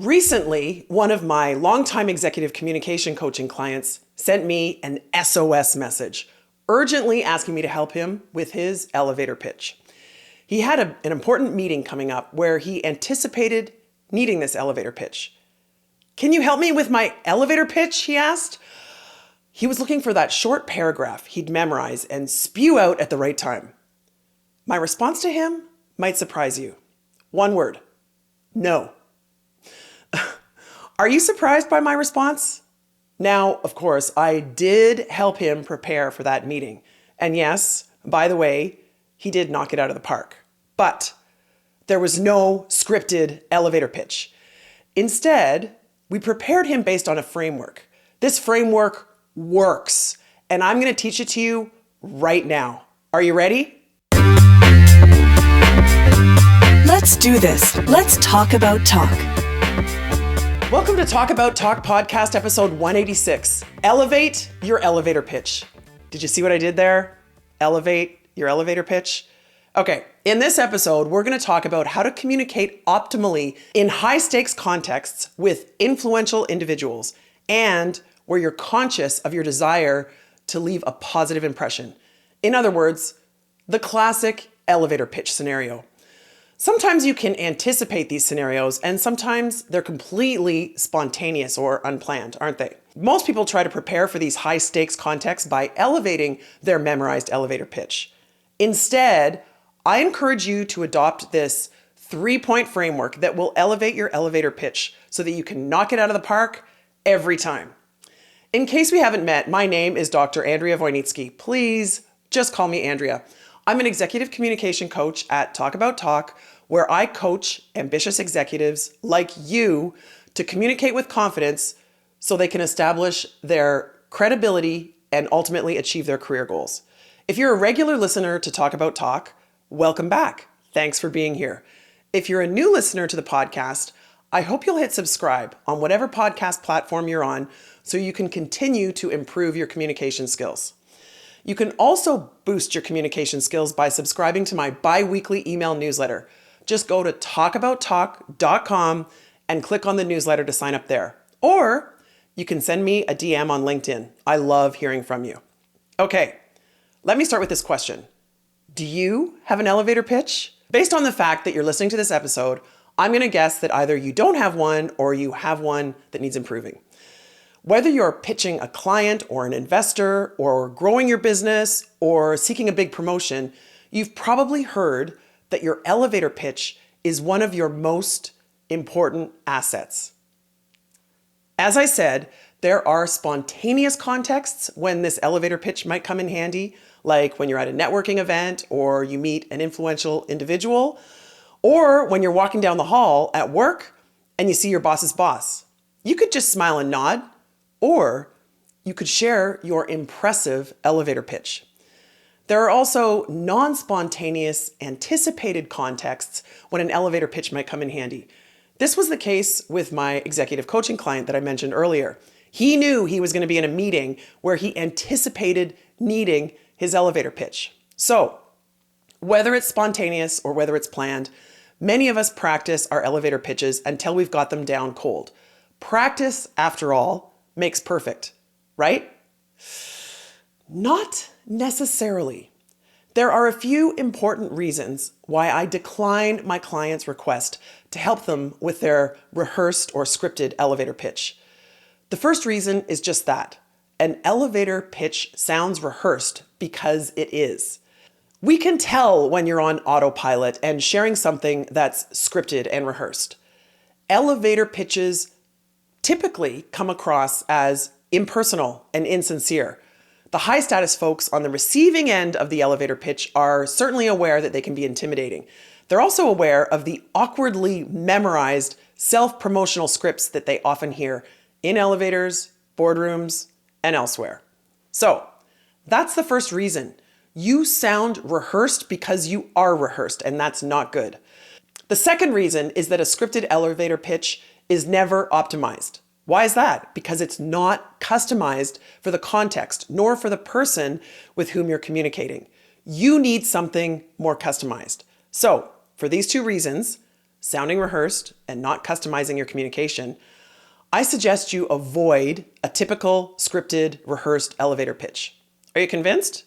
Recently, one of my longtime executive communication coaching clients sent me an SOS message, urgently asking me to help him with his elevator pitch. He had an important meeting coming up where he anticipated needing this elevator pitch. "Can you help me with my elevator pitch?" he asked. He was looking for that short paragraph he'd memorize and spew out at the right time. My response to him might surprise you. One word: no. Are you surprised by my response? Now, of course, I did help him prepare for that meeting. And yes, by the way, he did knock it out of the park. But there was no scripted elevator pitch. Instead, we prepared him based on a framework. This framework works, and I'm going to teach it to you right now. Are you ready? Let's do this. Let's talk about talk. Welcome to Talk About Talk podcast episode 186. Elevate your elevator pitch. Did you see what I did there? Elevate your elevator pitch. Okay, in this episode, we're going to talk about how to communicate optimally in high stakes contexts with influential individuals and where you're conscious of your desire to leave a positive impression. In other words, the classic elevator pitch scenario. Sometimes you can anticipate these scenarios, and sometimes they're completely spontaneous or unplanned, aren't they? Most people try to prepare for these high stakes contexts by elevating their memorized elevator pitch. Instead, I encourage you to adopt this 3-point framework that will elevate your elevator pitch so that you can knock it out of the park every time. In case we haven't met, my name is Dr. Andrea Wojnicki. Please just call me Andrea. I'm an executive communication coach at Talk About Talk, where I coach ambitious executives like you to communicate with confidence so they can establish their credibility and ultimately achieve their career goals. If you're a regular listener to Talk About Talk, welcome back. Thanks for being here. If you're a new listener to the podcast, I hope you'll hit subscribe on whatever podcast platform you're on so you can continue to improve your communication skills. You can also boost your communication skills by subscribing to my bi-weekly email newsletter. Just go to talkabouttalk.com and click on the newsletter to sign up there. Or you can send me a DM on LinkedIn. I love hearing from you. Okay, let me start with this question. Do you have an elevator pitch? Based on the fact that you're listening to this episode, I'm going to guess that either you don't have one or you have one that needs improving. Whether you're pitching a client or an investor or growing your business or seeking a big promotion, you've probably heard that your elevator pitch is one of your most important assets. As I said, there are spontaneous contexts when this elevator pitch might come in handy, like when you're at a networking event or you meet an influential individual, or when you're walking down the hall at work and you see your boss's boss. You could just smile and nod. Or you could share your impressive elevator pitch. There are also non-spontaneous, anticipated contexts when an elevator pitch might come in handy. This was the case with my executive coaching client that I mentioned earlier. He knew he was going to be in a meeting where he anticipated needing his elevator pitch. So, whether it's spontaneous or whether it's planned, many of us practice our elevator pitches until we've got them down cold. Practice, after all, makes perfect, right? Not necessarily. There are a few important reasons why I decline my client's request to help them with their rehearsed or scripted elevator pitch. The first reason is just that. An elevator pitch sounds rehearsed because it is. We can tell when you're on autopilot and sharing something that's scripted and rehearsed. Elevator pitches typically come across as impersonal and insincere. The high status folks on the receiving end of the elevator pitch are certainly aware that they can be intimidating. They're also aware of the awkwardly memorized self-promotional scripts that they often hear in elevators, boardrooms, and elsewhere. So that's the first reason. You sound rehearsed because you are rehearsed, and that's not good. The second reason is that a scripted elevator pitch is never optimized. Why is that? Because it's not customized for the context, nor for the person with whom you're communicating. You need something more customized. So, for these two reasons, sounding rehearsed, and not customizing your communication, I suggest you avoid a typical scripted, rehearsed elevator pitch. Are you convinced?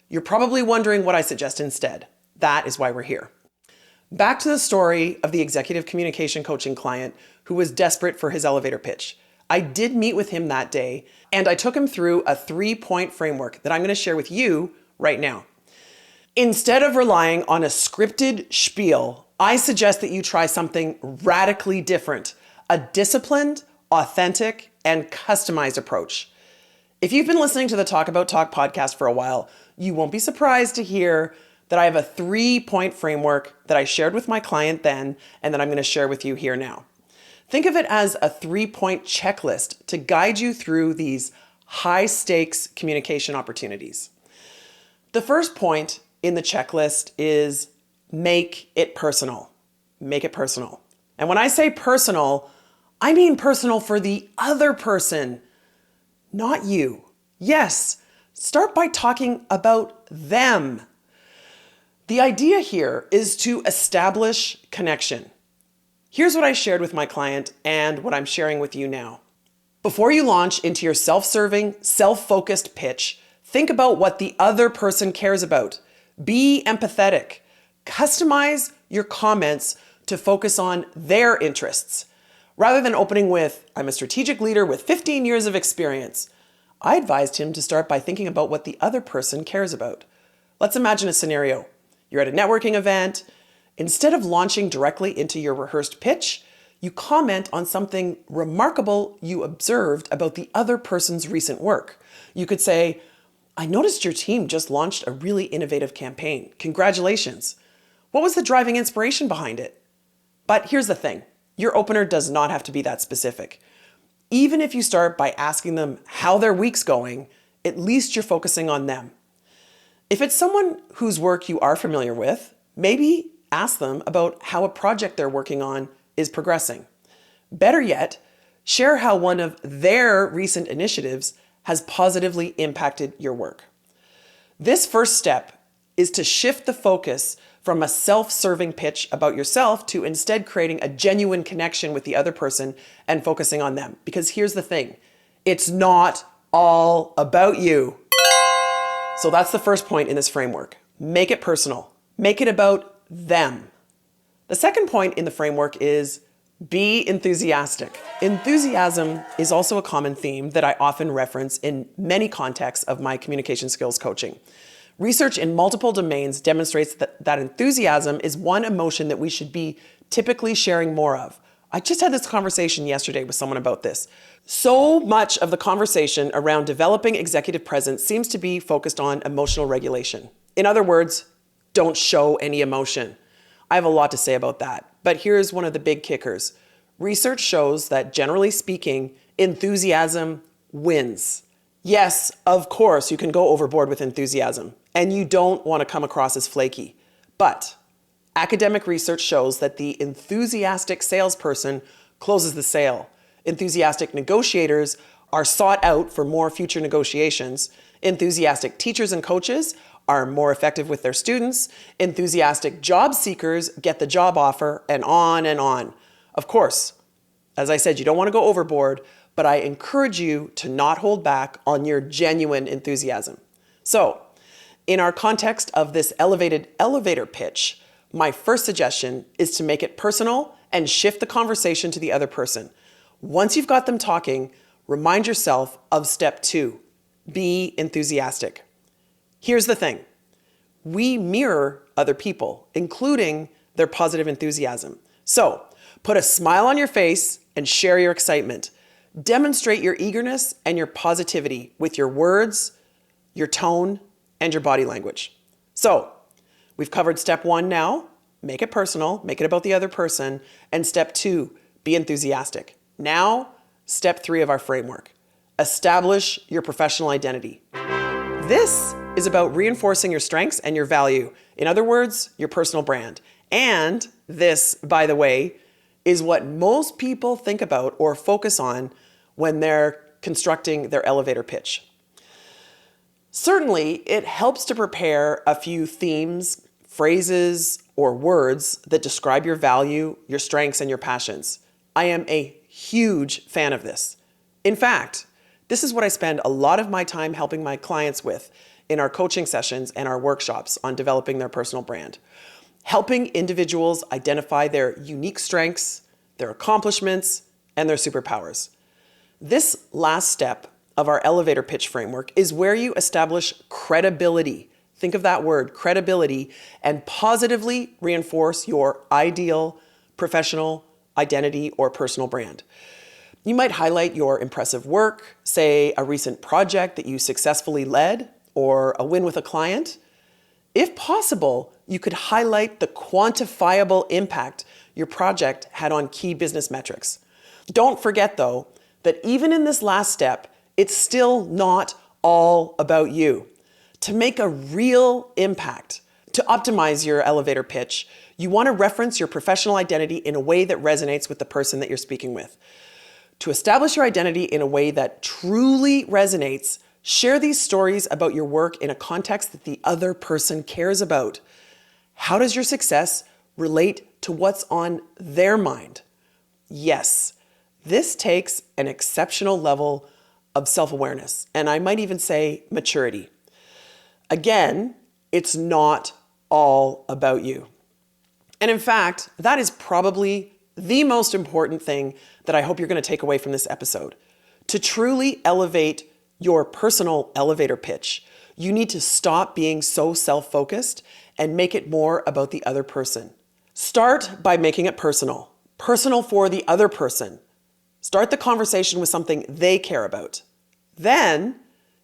You're probably wondering what I suggest instead. That is why we're here. Back to the story of the executive communication coaching client who was desperate for his elevator pitch. I did meet with him that day, and I took him through a 3-point framework that I'm going to share with you right now. Instead of relying on a scripted spiel, I suggest that you try something radically different, a disciplined, authentic, and customized approach. If you've been listening to the Talk About Talk podcast for a while, you won't be surprised to hear that I have a 3-point framework that I shared with my client then, and that I'm going to share with you here now. Think of it as a 3-point checklist to guide you through these high-stakes communication opportunities. The first point in the checklist is make it personal. Make it personal. And when I say personal, I mean personal for the other person, not you. Yes, start by talking about them. The idea here is to establish connection. Here's what I shared with my client and what I'm sharing with you now. Before you launch into your self-serving, self-focused pitch, think about what the other person cares about. Be empathetic. Customize your comments to focus on their interests. Rather than opening with, I'm a strategic leader with 15 years of experience, I advised him to start by thinking about what the other person cares about. Let's imagine a scenario. You're at a networking event. Instead of launching directly into your rehearsed pitch, you comment on something remarkable you observed about the other person's recent work. You could say, I noticed your team just launched a really innovative campaign. Congratulations. What was the driving inspiration behind it? But here's the thing. Your opener does not have to be that specific. Even if you start by asking them how their week's going, at least you're focusing on them. If it's someone whose work you are familiar with, maybe ask them about how a project they're working on is progressing. Better yet, share how one of their recent initiatives has positively impacted your work. This first step is to shift the focus from a self-serving pitch about yourself to instead creating a genuine connection with the other person and focusing on them. Because here's the thing, it's not all about you. So that's the first point in this framework. Make it personal. Make it about them. The second point in the framework is be enthusiastic. Enthusiasm is also a common theme that I often reference in many contexts of my communication skills coaching. Research in multiple domains demonstrates that enthusiasm is one emotion that we should be typically sharing more of. I just had this conversation yesterday with someone about this. So much of the conversation around developing executive presence seems to be focused on emotional regulation. In other words, don't show any emotion. I have a lot to say about that, but here's one of the big kickers. Research shows that generally speaking, enthusiasm wins. Yes, of course, you can go overboard with enthusiasm, and you don't want to come across as flaky. But academic research shows that the enthusiastic salesperson closes the sale. Enthusiastic negotiators are sought out for more future negotiations. Enthusiastic teachers and coaches are more effective with their students. Enthusiastic job seekers get the job offer, and on and on. Of course, as I said, you don't want to go overboard, but I encourage you to not hold back on your genuine enthusiasm. So, in our context of this elevated elevator pitch, my first suggestion is to make it personal and shift the conversation to the other person. Once you've got them talking, remind yourself of step 2. Be enthusiastic. Here's the thing. We mirror other people, including their positive enthusiasm. So, put a smile on your face and share your excitement. Demonstrate your eagerness and your positivity with your words, your tone, and your body language. So, we've covered step 1 now. Make it personal, make it about the other person. And step 2, be enthusiastic. Now, step 3 of our framework. Establish your professional identity. This is about reinforcing your strengths and your value. In other words, your personal brand. And this, by the way, is what most people think about or focus on when they're constructing their elevator pitch. Certainly, it helps to prepare a few themes, phrases, or words that describe your value, your strengths, and your passions. I am a huge fan of this. In fact, this is what I spend a lot of my time helping my clients with in our coaching sessions and our workshops on developing their personal brand. Helping individuals identify their unique strengths, their accomplishments, and their superpowers. This last step of our elevator pitch framework is where you establish credibility. Think of that word, credibility, and positively reinforce your ideal professional identity or personal brand. You might highlight your impressive work, say a recent project that you successfully led, or a win with a client. If possible, you could highlight the quantifiable impact your project had on key business metrics. Don't forget, though, that even in this last step, it's still not all about you. To make a real impact, to optimize your elevator pitch, you want to reference your professional identity in a way that resonates with the person that you're speaking with. To establish your identity in a way that truly resonates, share these stories about your work in a context that the other person cares about. How does your success relate to what's on their mind? Yes, this takes an exceptional level of self-awareness, and I might even say maturity. Again, it's not all about you. And in fact, that is probably the most important thing that I hope you're going to take away from this episode. To truly elevate your personal elevator pitch, you need to stop being so self-focused and make it more about the other person. Start by making it personal for the other person. Start the conversation with something they care about. Then,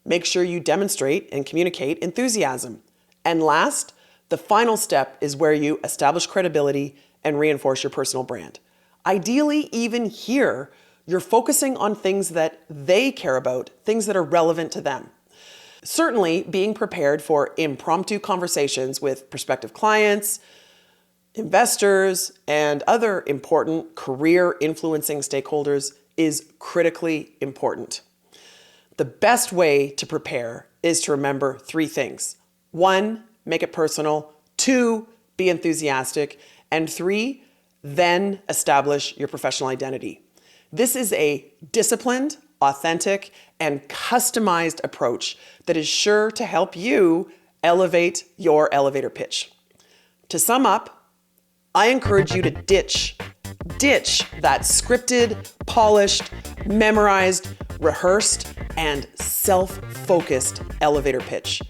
make sure you demonstrate and communicate enthusiasm. And last, the final step is where you establish credibility and reinforce your personal brand. Ideally, even here, you're focusing on things that they care about, things that are relevant to them. Certainly, being prepared for impromptu conversations with prospective clients, investors, and other important career-influencing stakeholders is critically important. The best way to prepare is to remember 3 things. 1, make it personal. 2, be enthusiastic. And 3, then establish your professional identity. This is a disciplined, authentic, and customized approach that is sure to help you elevate your elevator pitch. To sum up, I encourage you to ditch that scripted, polished, memorized, rehearsed, and self-focused elevator pitch.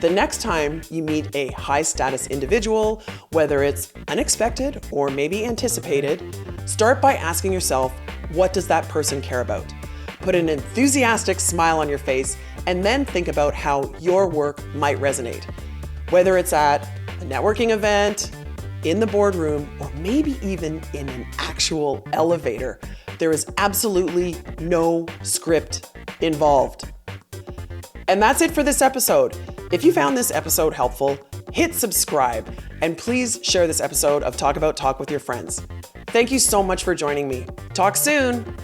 The next time you meet a high-status individual, whether it's unexpected or maybe anticipated, start by asking yourself, what does that person care about? Put an enthusiastic smile on your face, and then think about how your work might resonate. Whether it's at a networking event, in the boardroom, or maybe even in an actual elevator, there is absolutely no script involved. And that's it for this episode. If you found this episode helpful, hit subscribe, and please share this episode of Talk About Talk with your friends. Thank you so much for joining me. Talk soon.